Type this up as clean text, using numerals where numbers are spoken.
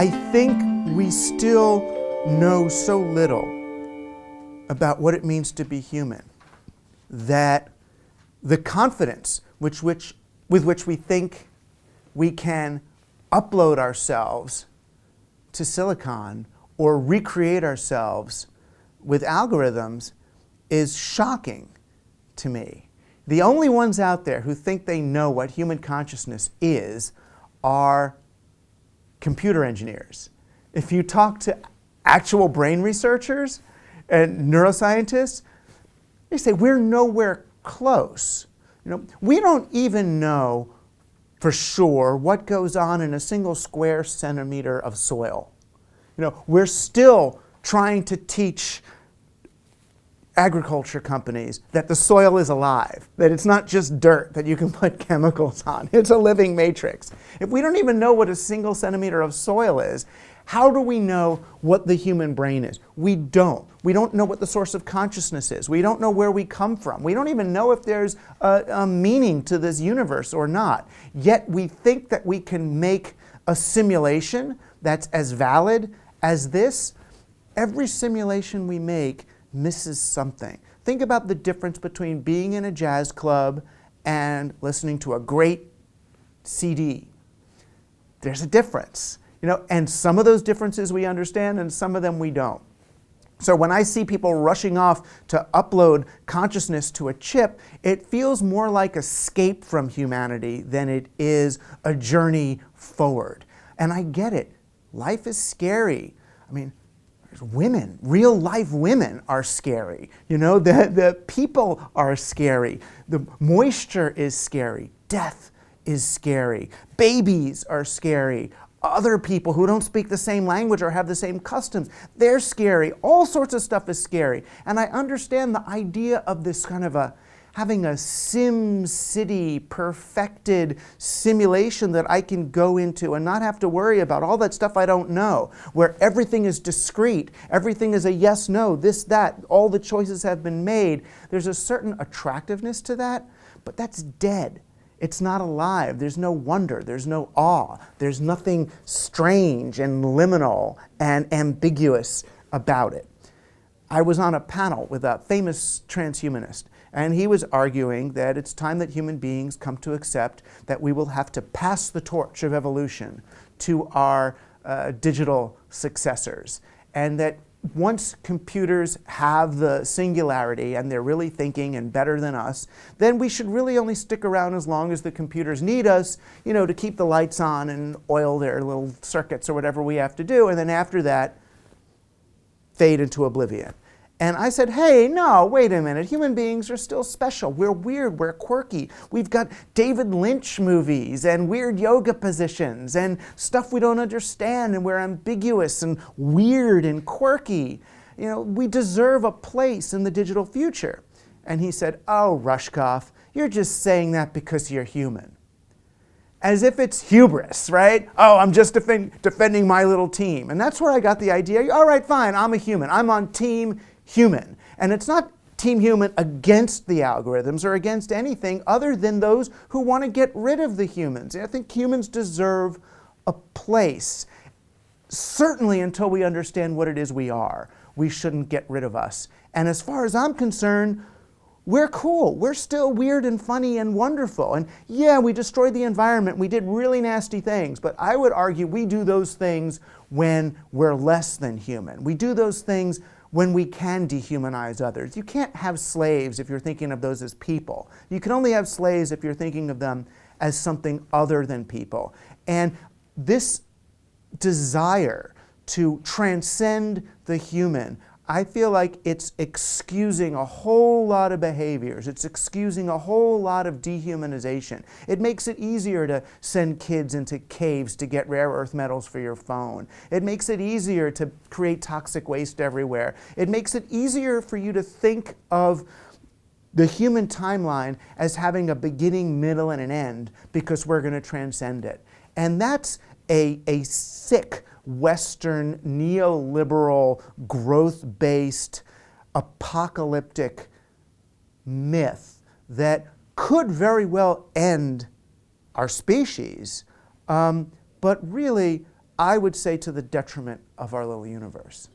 I think we still know so little about what it means to be human that the confidence with which we think we can upload ourselves to silicon or recreate ourselves with algorithms is shocking to me. The only ones out there who think they know what human consciousness is are computer engineers. If you talk to actual brain researchers and neuroscientists, they say we're nowhere close. We don't even know for sure what goes on in a single square centimeter of soil. We're still trying to teach agriculture companies that the soil is alive, that it's not just dirt that you can put chemicals on. It's a living matrix. If we don't even know what a single centimeter of soil is, how do we know what the human brain is? We don't. We don't know what the source of consciousness is. We don't know where we come from. We don't even know if there's a meaning to this universe or not. Yet we think that we can make a simulation that's as valid as this. Every simulation we make misses something. Think about the difference between being in a jazz club and listening to a great CD. There's a difference, and some of those differences we understand and some of them we don't. So when I see people rushing off to upload consciousness to a chip, it feels more like escape from humanity than it is a journey forward. And I get it. Life is scary. Women, real life women are scary. The people are scary. The moisture is scary. Death is scary. Babies are scary. Other people who don't speak the same language or have the same customs, they're scary. All sorts of stuff is scary. And I understand the idea of this kind of having a Sim City perfected simulation that I can go into and not have to worry about all that stuff I don't know, where everything is discrete, everything is a yes, no, this, that, all the choices have been made. There's a certain attractiveness to that, but that's dead. It's not alive. There's no wonder. There's no awe. There's nothing strange and liminal and ambiguous about it. I was on a panel with a famous transhumanist, and he was arguing that it's time that human beings come to accept that we will have to pass the torch of evolution to our digital successors, and that once computers have the singularity and they're really thinking and better than us, then we should really only stick around as long as the computers need us, to keep the lights on and oil their little circuits or whatever we have to do, and then after that, fade into oblivion. And I said, hey, no, wait a minute. Human beings are still special. We're weird. We're quirky. We've got David Lynch movies and weird yoga positions and stuff we don't understand, and we're ambiguous and weird and quirky. We deserve a place in the digital future. And he said, oh, Rushkoff, you're just saying that because you're human. As if it's hubris, right? Oh, I'm just defending my little team. And that's where I got the idea. All right, fine, I'm a human. I'm on team human. And it's not team human against the algorithms or against anything other than those who want to get rid of the humans. I think humans deserve a place. Certainly until we understand what it is we are, we shouldn't get rid of us. And as far as I'm concerned, we're cool. We're still weird and funny and wonderful. And yeah, we destroyed the environment. We did really nasty things. But I would argue we do those things when we're less than human. We do those things when we can dehumanize others. You can't have slaves if you're thinking of those as people. You can only have slaves if you're thinking of them as something other than people. And this desire to transcend the human, I feel like it's excusing a whole lot of behaviors. It's excusing a whole lot of dehumanization. It makes it easier to send kids into caves to get rare earth metals for your phone. It makes it easier to create toxic waste everywhere. It makes it easier for you to think of the human timeline as having a beginning, middle, and an end because we're going to transcend it. And that's a sick Western, neoliberal, growth-based, apocalyptic myth that could very well end our species, but really I would say to the detriment of our little universe.